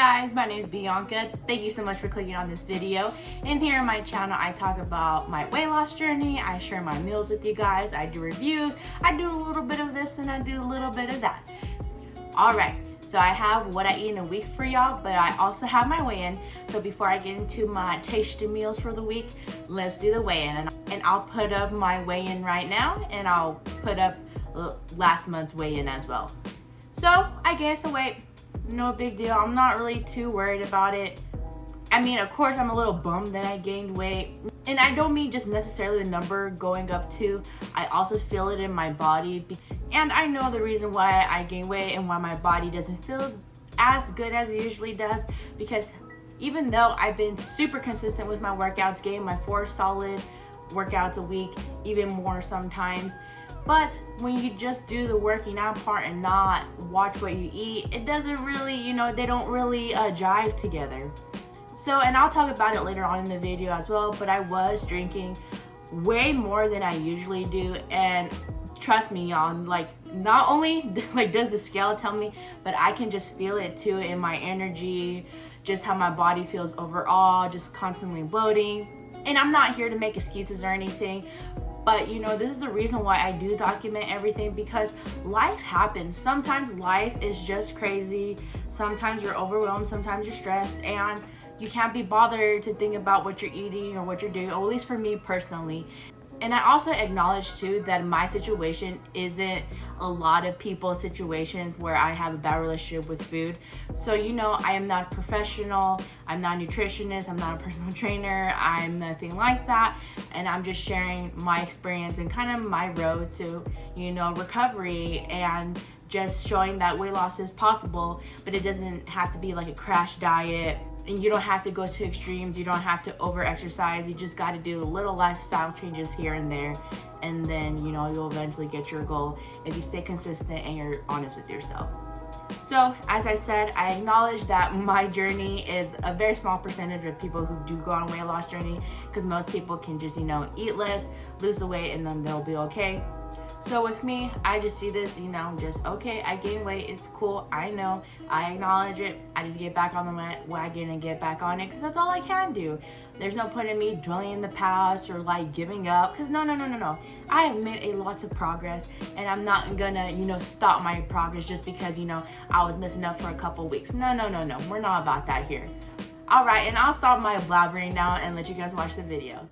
guys, my name is Bianca. Thank you so much for clicking on this video. And here on my channel, I talk about my weight loss journey. I share my meals with you guys. I do reviews. I do a little bit of this and I do a little bit of that. All right, so I have what I eat in a week for y'all, but I also have my weigh-in. So before I get into my tasty meals for the week, let's do the weigh-in. And I'll put up my weigh-in right now, and I'll put up last month's weigh-in as well. So I gained some weight. No big deal. I'm not really too worried about it. I mean, of course, I'm a little bummed that I gained weight. And I don't mean just necessarily the number going up too. I also feel it in my body. And I know the reason why I gain weight and why my body doesn't feel as good as it usually does. Because even though I've been super consistent with my workouts, getting my 4 solid workouts a week, even more sometimes, but when you just do the working out part and not watch what you eat, it doesn't really, they don't really jive together. So, and I'll talk about it later on in the video as well, but I was drinking way more than I usually do. And trust me, y'all, not only does the scale tell me, but I can just feel it too in my energy, just how my body feels overall, just constantly bloating. And I'm not here to make excuses or anything, but this is the reason why I do document everything, because life happens. Sometimes life is just crazy. Sometimes you're overwhelmed, sometimes you're stressed, and you can't be bothered to think about what you're eating or what you're doing, or at least for me personally. And I also acknowledge too that my situation isn't a lot of people's situations where I have a bad relationship with food. So I am not a professional, I'm not a nutritionist, I'm not a personal trainer, I'm nothing like that. And I'm just sharing my experience and kind of my road to, recovery, and just showing that weight loss is possible, but it doesn't have to be like a crash diet. And you don't have to go to extremes. You don't have to over exercise. You just got to do little lifestyle changes here and there. And then, you'll eventually get your goal if you stay consistent and you're honest with yourself. So, as I said, I acknowledge that my journey is a very small percentage of people who do go on a weight loss journey, because most people can just, eat less, lose the weight, and then they'll be okay. So with me, I just see this, just okay, I gain weight, it's cool, I know, I acknowledge it, I just get back on the wagon and get back on it, because that's all I can do. There's no point in me dwelling in the past or giving up, because no. I have made a lot of progress, and I'm not gonna, stop my progress just because, I was messing up for a couple weeks. No, we're not about that here. All right, and I'll stop my blabbering now and let you guys watch the video.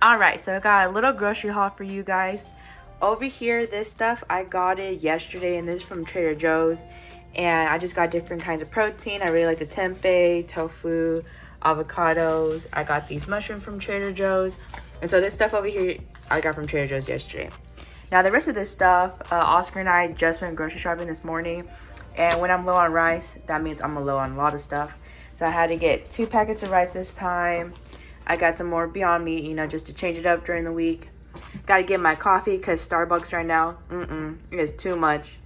All right, so I got a little grocery haul for you guys. Over here, this stuff, I got it yesterday, and this is from Trader Joe's. And I just got different kinds of protein. I really like the tempeh, tofu, avocados. I got these mushrooms from Trader Joe's. And so this stuff over here, I got from Trader Joe's yesterday. Now, the rest of this stuff, Oscar and I just went grocery shopping this morning. And when I'm low on rice, that means I'm low on a lot of stuff. So I had to get 2 packets of rice this time. I got some more Beyond Meat, just to change it up during the week. Gotta get my coffee, because Starbucks right now, it is too much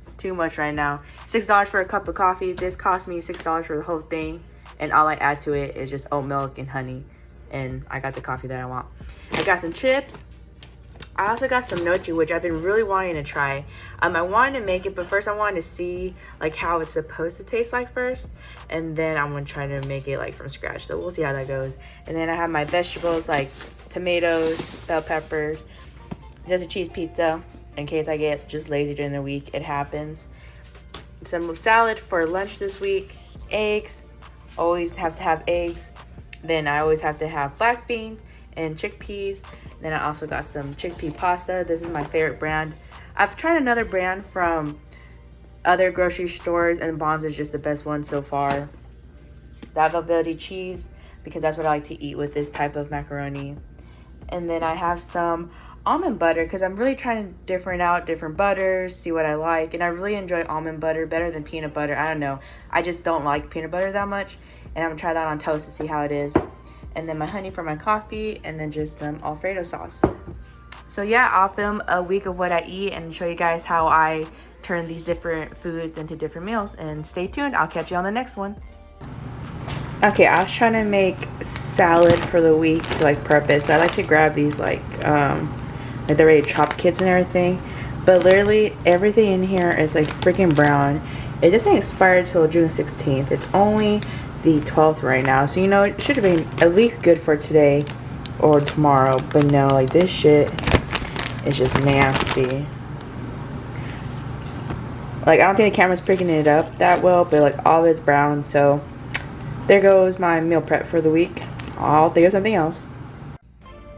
right now. $6 for a cup of coffee. This cost me $6 for the whole thing, and all I add to it is just oat milk and honey, and I got the coffee that I want. I got some chips. I also got some nochi, which I've been really wanting to try. I wanted to make it, but first I wanted to see how it's supposed to taste like first, and then I'm gonna try to make it from scratch. So we'll see how that goes. And then I have my vegetables like tomatoes, bell peppers, just a cheese pizza in case I get just lazy during the week. It happens. Some salad for lunch this week. Eggs. Always have to have eggs. Then I always have to have black beans and chickpeas. Then I also got some chickpea pasta. This is my favorite brand. I've tried another brand from other grocery stores, and Bonds is just the best one so far. That velvety cheese, because that's what I like to eat with this type of macaroni. And then I have some almond butter, because I'm really trying to different out different butters, see what I like. And I really enjoy almond butter better than peanut butter. I don't know, I just don't like peanut butter that much, and I'm gonna try that on toast to see how it is. And then my honey for my coffee, and then just some Alfredo sauce. So yeah, I'll film a week of what I eat and show you guys how I turn these different foods into different meals. And stay tuned, I'll catch you on the next one. Okay, I was trying to make salad for the week to prep it. So I like to grab these the already chopped kits and everything, but literally everything in here is freaking brown, It doesn't expire till June 16th. It's only the 12th right now, so you know it should have been at least good for today or tomorrow. But no, like this shit is just nasty. Like I don't think the camera's picking it up that well, but like all of it's brown. So there goes my meal prep for the week. I'll think of something else.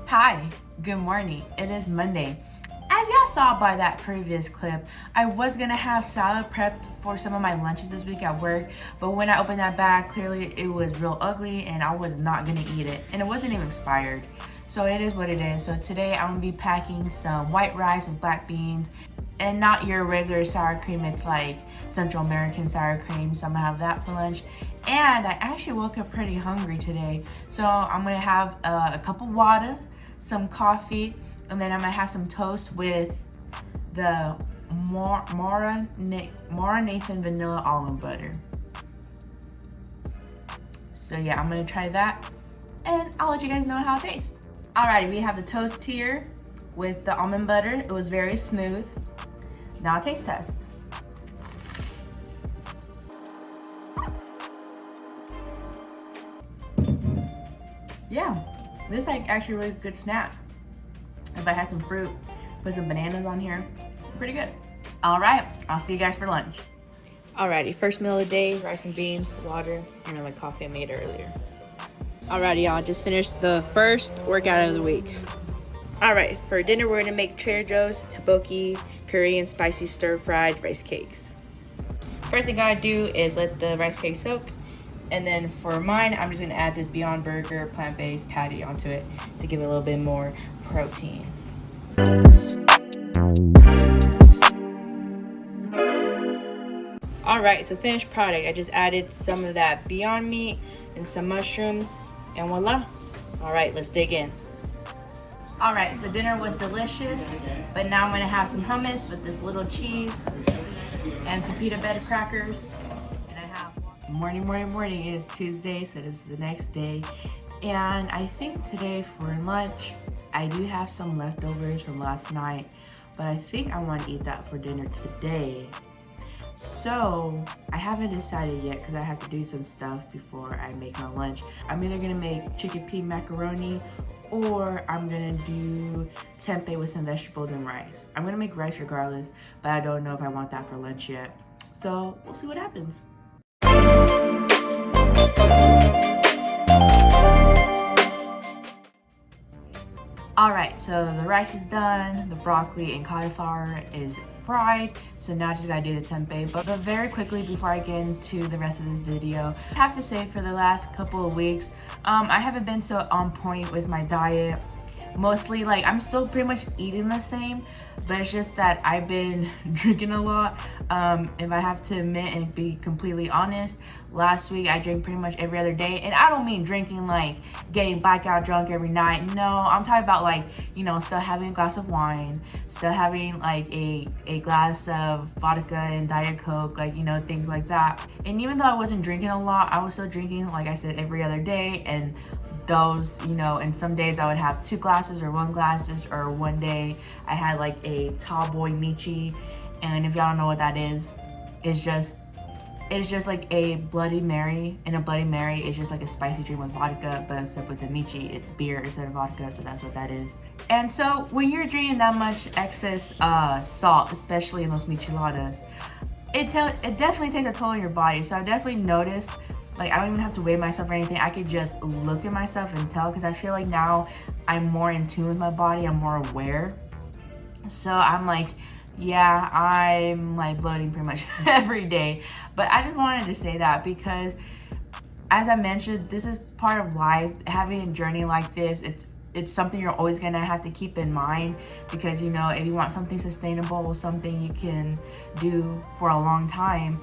Hi, good morning. It is Monday. As y'all saw by that previous clip, I was gonna have salad prepped for some of my lunches this week at work, but when I opened that bag, clearly it was real ugly and I was not gonna eat it, and it wasn't even expired. So it is what it is. So today I'm gonna be packing some white rice with black beans, and not your regular sour cream, it's like Central American sour cream, so I'm gonna have that for lunch. And I actually woke up pretty hungry today, so I'm gonna have a cup of water, some coffee, and then I'm gonna have some toast with the Mara Nathan vanilla almond butter. So yeah, I'm gonna try that and I'll let you guys know how it tastes. Alrighty, we have the toast here with the almond butter. It was very smooth. Now taste test. Yeah, this is like actually a really good snack. If I had some fruit, put some bananas on here, pretty good. All right, I'll see you guys for lunch. Alrighty, first meal of the day, rice and beans, water, and then the coffee I made earlier. Alrighty, y'all, just finished the first workout of the week. Alright, for dinner we're gonna make Trader Joe's tteokbokki Korean spicy stir-fried rice cakes. First thing I gotta do is let the rice cake soak. And then for mine, I'm just gonna add this Beyond Burger plant-based patty onto it to give it a little bit more protein. All right, so finished product. I just added some of that Beyond meat and some mushrooms, and voila. All right, let's dig in. All right, so dinner was delicious, but now I'm gonna have some hummus with this little cheese and some peanut butter crackers. Morning. It is Tuesday, so this is the next day. And I think today for lunch, I do have some leftovers from last night, but I think I want to eat that for dinner today. So I haven't decided yet because I have to do some stuff before I make my lunch. I'm either gonna make chickpea macaroni or I'm gonna do tempeh with some vegetables and rice. I'm gonna make rice regardless, but I don't know if I want that for lunch yet. So we'll see what happens. Alright, so the rice is done, the broccoli and cauliflower is fried, so now I just gotta do the tempeh. But very quickly before I get into the rest of this video, I have to say for the last couple of weeks, I haven't been so on point with my diet. Mostly, like, I'm still pretty much eating the same, but it's just that I've been drinking a lot. If I have to admit and be completely honest, last week I drank pretty much every other day. And I don't mean drinking like getting blackout drunk every night. No, I'm talking about like, you know, still having a glass of wine, still having like a glass of vodka and Diet Coke, like, you know, things like that. And even though I wasn't drinking a lot, I was still drinking, like I said, every other day. And those, you know, and some days I would have 2 glasses or 1 glasses, or one day I had like a tall boy michi. And if y'all don't know what that is, it's just like a Bloody Mary, and a Bloody Mary is just like a spicy drink with vodka, but except with the michi, it's beer instead of vodka, so that's what that is. And so when you're drinking that much excess salt, especially in those micheladas, it definitely takes a toll on your body. So I definitely noticed, like, I don't even have to weigh myself or anything. I could just look at myself and tell, because I feel like now I'm more in tune with my body. I'm more aware. So I'm like, yeah, I'm like bloating pretty much every day. But I just wanted to say that because, as I mentioned, this is part of life. Having a journey like this, it's something you're always gonna have to keep in mind, because, you know, if you want something sustainable, something you can do for a long time,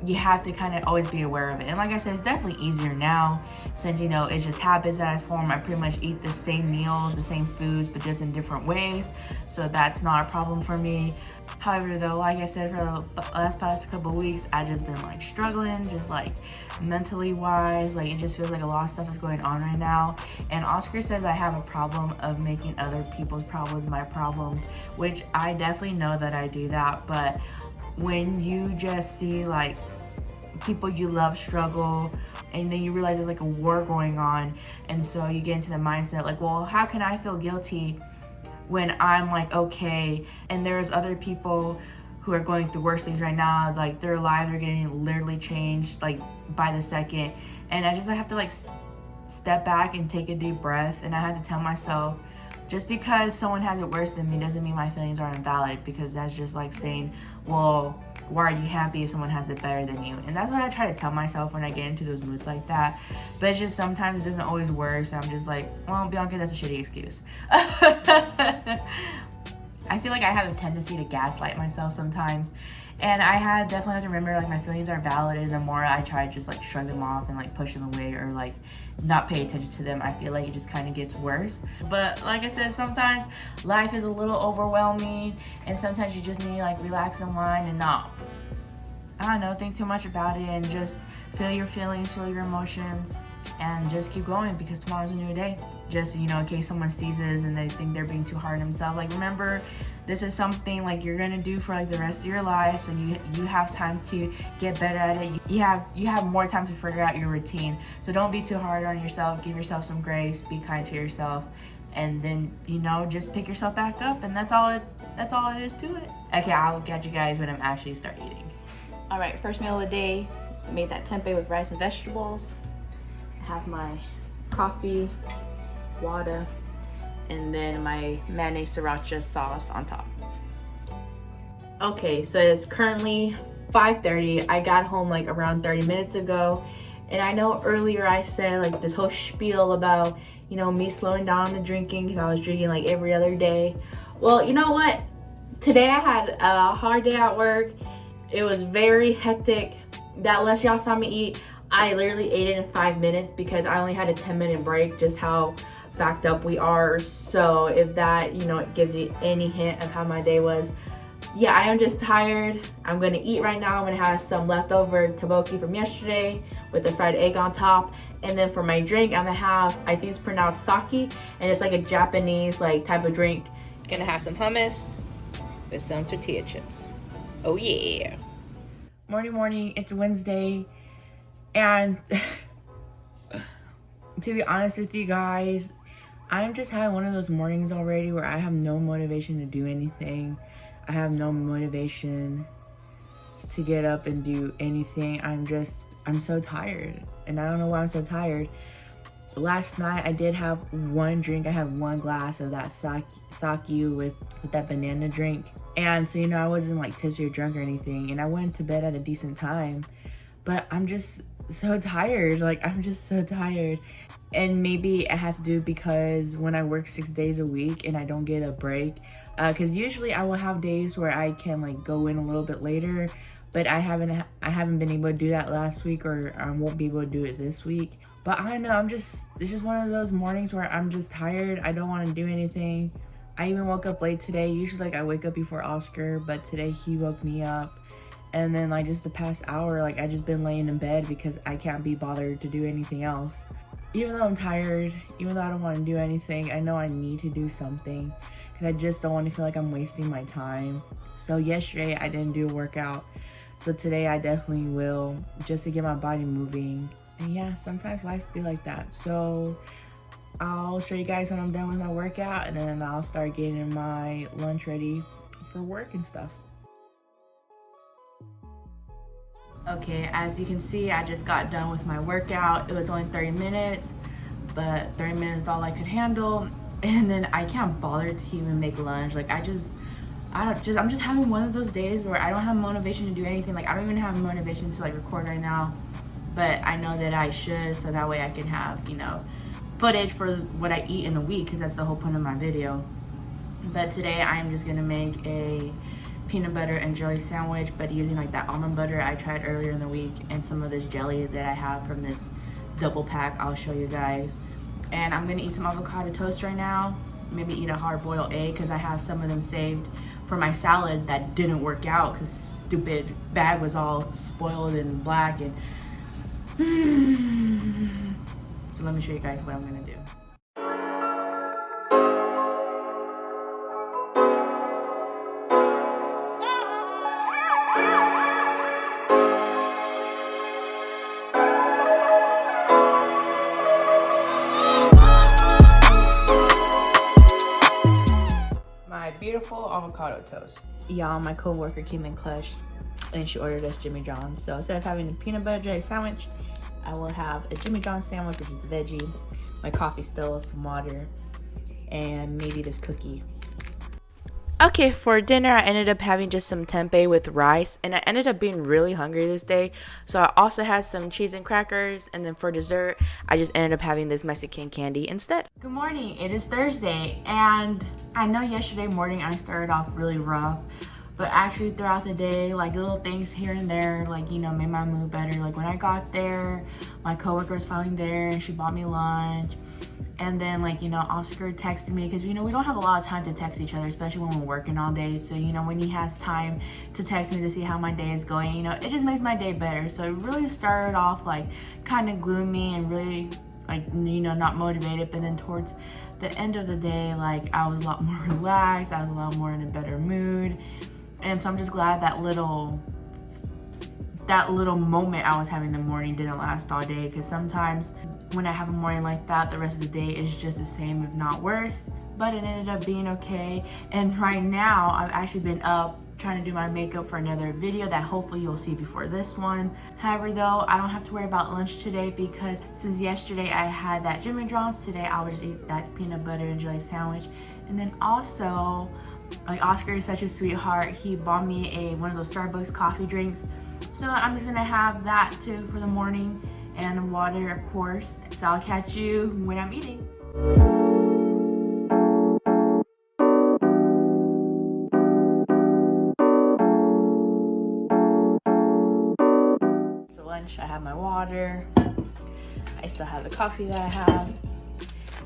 you have to kind of always be aware of it. And like I said, it's definitely easier now, since, you know, it's just habits that I form. I pretty much eat the same meals, the same foods, but just in different ways. So that's not a problem for me. However, though, like I said, for the past couple of weeks, I've just been like struggling, just like mentally wise. Like, it just feels like a lot of stuff is going on right now. And Oscar says I have a problem of making other people's problems my problems, which I definitely know that I do that. But when you just see like people you love struggle, and then you realize there's like a war going on, and so you get into the mindset like, well, how can I feel guilty when I'm like okay, and there's other people who are going through worse things right now, like their lives are getting literally changed like by the second. And I have to like step back and take a deep breath, and I had to tell myself, just because someone has it worse than me doesn't mean my feelings are invalid, because that's just like saying, well, why are you happy if someone has it better than you? And that's what I try to tell myself when I get into those moods like that. But it's just sometimes it doesn't always work, so I'm just like, well, Bianca, that's a shitty excuse. I feel like I have a tendency to gaslight myself sometimes, and I definitely have to remember like my feelings are valid, and the more I try to just like shrug them off and like push them away or like not pay attention to them, I feel like it just kind of gets worse. But like I said, sometimes life is a little overwhelming, and sometimes you just need to like relax the mind and not, I don't know, think too much about it, and just feel your feelings, feel your emotions, and just keep going, because tomorrow's a new day. Just, you know, in case someone sees this and they think they're being too hard on themselves, like remember, this is something like you're gonna do for like the rest of your life, so you have time to get better at it. You have more time to figure out your routine, so don't be too hard on yourself. Give yourself some grace, be kind to yourself, and then, you know, just pick yourself back up, and that's all it is to it. Okay, I'll catch you guys when I'm actually start eating. All right, first meal of the day, made that tempeh with rice and vegetables. I have my coffee, water, and then my mayonnaise sriracha sauce on top. Okay, so it's currently 5:30. I got home like around 30 minutes ago, and I know earlier I said like this whole spiel about, you know, me slowing down the drinking because I was drinking like every other day. Well, you know what? Today I had a hard day at work. It was very hectic. That last y'all saw me eat, I literally ate it in 5 minutes because I only had a 10-minute break, just how backed up we are. So if that, you know, it gives you any hint of how my day was. Yeah, I am just tired. I'm gonna eat right now. I'm gonna have some leftover tteokbokki from yesterday with the fried egg on top. And then for my drink, I'm gonna have, I think it's pronounced sake, and it's like a Japanese like type of drink. Gonna have some hummus with some tortilla chips. Oh yeah. Morning, it's Wednesday, and to be honest with you guys, I'm just having one of those mornings already where I have no motivation to do anything. I have no motivation to get up and do anything. I'm so tired, and I don't know why I'm so tired. Last night I did have one drink. I had one glass of that sake with that banana drink. And so, you know, I wasn't like tipsy or drunk or anything, and I went to bed at a decent time, but I'm just so tired. Like, I'm just so tired. And maybe it has to do because when I work 6 days a week and I don't get a break, because usually I will have days where I can like go in a little bit later, but I haven't been able to do that last week, or I won't be able to do it this week. But I don't know, it's just one of those mornings where I'm just tired. I don't want to do anything. I even woke up late today. Usually like I wake up before Oscar, but today he woke me up. And then like just the past hour, like I just been laying in bed because I can't be bothered to do anything else. Even though I'm tired, even though I don't want to do anything, I know I need to do something because I just don't want to feel like I'm wasting my time. So yesterday I didn't do a workout. So today I definitely will, just to get my body moving. And yeah, sometimes life be like that. So I'll show you guys when I'm done with my workout, and then I'll start getting my lunch ready for work and stuff. Okay, as you can see, I just got done with my workout. It was only 30 minutes, but 30 minutes is all I could handle. And then I can't bother to even make lunch. Like I'm just having one of those days where I don't have motivation to do anything. Like I don't even have motivation to like record right now, but I know that I should, so that way I can have, you know, footage for what I eat in a week, because that's the whole point of my video. But today I'm just gonna make a peanut butter and jelly sandwich, but using like that almond butter I tried earlier in the week, and some of this jelly that I have from this double pack I'll show you guys. And I'm gonna eat some avocado toast right now, maybe eat a hard-boiled egg because I have some of them saved for my salad that didn't work out because stupid bag was all spoiled and black. And so let me show you guys what I'm gonna do. beautiful avocado toast. Y'all, my co-worker came in clutch and she ordered us Jimmy John's. So instead of having a peanut butter jelly sandwich, I will have a Jimmy John's sandwich, which is veggie, my coffee still, some water, and maybe this cookie. Okay, for dinner, I ended up having just some tempeh with rice, and I ended up being really hungry this day, so I also had some cheese and crackers, and then for dessert, I just ended up having this Mexican candy instead. Good morning, it is Thursday, and I know yesterday morning I started off really rough, but actually throughout the day, like little things here and there, like, you know, made my mood better. Like when I got there, my coworker was finally there, and she bought me lunch. And then, like, you know, Oscar texted me because, you know, we don't have a lot of time to text each other, especially when we're working all day. So, you know, when he has time to text me to see how my day is going, you know, it just makes my day better. So it really started off like kind of gloomy and really like, you know, not motivated. But then towards the end of the day, like I was a lot more relaxed. I was a lot more in a better mood. And so I'm just glad that little moment I was having in the morning didn't last all day, because sometimes when I have a morning like that, the rest of the day is just the same, if not worse. But it ended up being okay. And right now, I've actually been up trying to do my makeup for another video that hopefully you'll see before this one. However though, I don't have to worry about lunch today, because since yesterday I had that Jimmy John's, today I will just eat that peanut butter and jelly sandwich. And then also, like, Oscar is such a sweetheart, he bought me one of those Starbucks coffee drinks. So I'm just gonna have that too for the morning, and water, of course. So I'll catch you when I'm eating. So lunch, I have my water. I still have the coffee that I have.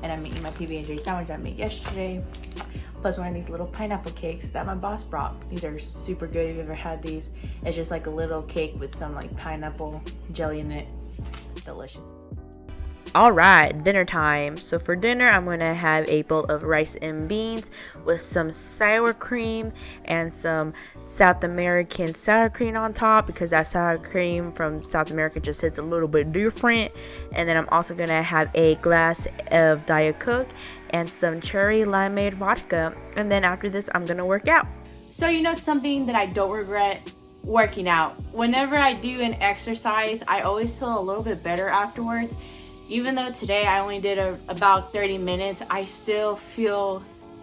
And I'm eating my PB&J sandwich I made yesterday. Plus one of these little pineapple cakes that my boss brought. These are super good if you've ever had these. It's just like a little cake with some like pineapple jelly in it. Delicious. All right, dinner time. So for dinner, I'm gonna have a bowl of rice and beans with some sour cream and some South American sour cream on top, because that sour cream from South America just hits a little bit different. And then I'm also gonna have a glass of Diet Coke and some cherry limeade vodka. And then after this, I'm gonna work out. So, you know, something that I don't regret: working out. Whenever I do an exercise, I always feel a little bit better afterwards. Even though today I only did about 30 minutes, I still feel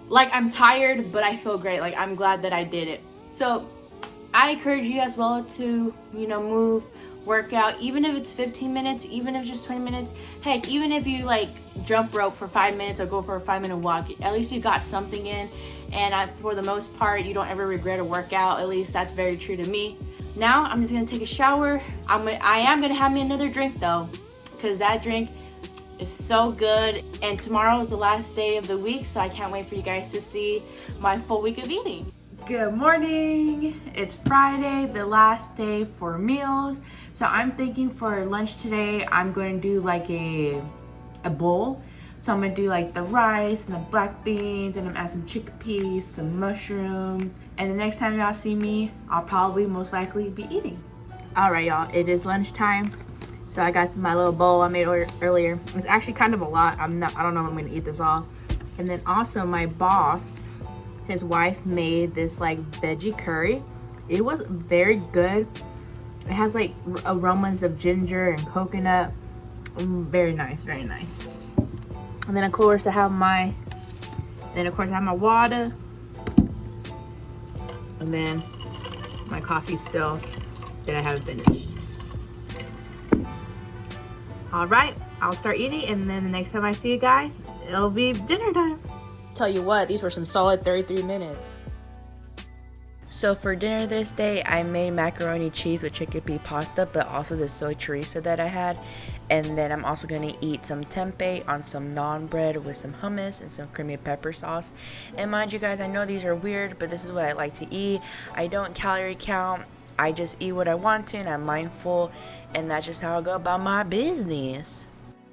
like I'm tired, but I feel great. Like, I'm glad that I did it. So I encourage you as well to, you know, move, work out, even if it's 15 minutes, even if it's just 20 minutes. Heck, even if you like jump rope for 5 minutes or go for a 5-minute walk, at least you got something in. And for the most part, you don't ever regret a workout. At least that's very true to me. Now I'm just gonna take a shower. I am gonna have me another drink though, because that drink is so good. And tomorrow is the last day of the week, so I can't wait for you guys to see my full week of eating. Good morning. It's Friday, the last day for meals. So I'm thinking for lunch today, I'm going to do like a bowl. So I'm gonna do like the rice and the black beans, and I'm add some chickpeas, some mushrooms. And the next time y'all see me, I'll probably most likely be eating. All right, y'all, it is lunchtime. So I got my little bowl I made earlier. It's actually kind of a lot. I don't know if I'm gonna eat this all. And then also my boss, his wife made this like veggie curry. It was very good. It has like aromas of ginger and coconut. Very nice, very nice. And then of course I have my water. And then my coffee still that I haven't finished. All right, I'll start eating, and then the next time I see you guys, it'll be dinner time. Tell you what, these were some solid 33 minutes. So for dinner this day, I made macaroni cheese with chickpea pasta, but also the soy chorizo that I had. And then I'm also gonna eat some tempeh on some naan bread with some hummus and some creamy pepper sauce. And mind you guys, I know these are weird, but this is what I like to eat. I don't calorie count. I just eat what I want to, and I'm mindful, and that's just how I go about my business.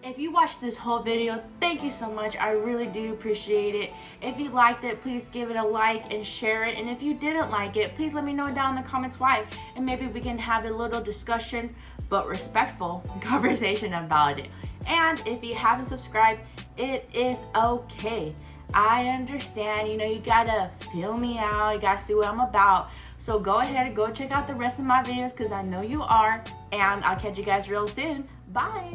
If you watched this whole video, thank you so much. I really do appreciate it. If you liked it, please give it a like and share it. And if you didn't like it, please let me know down in the comments why. And maybe we can have a little discussion, but respectful conversation about it. And if you haven't subscribed, it is okay. I understand, you know, you gotta feel me out, you gotta see what I'm about. So go ahead and go check out the rest of my videos because I know you are. And I'll catch you guys real soon. Bye.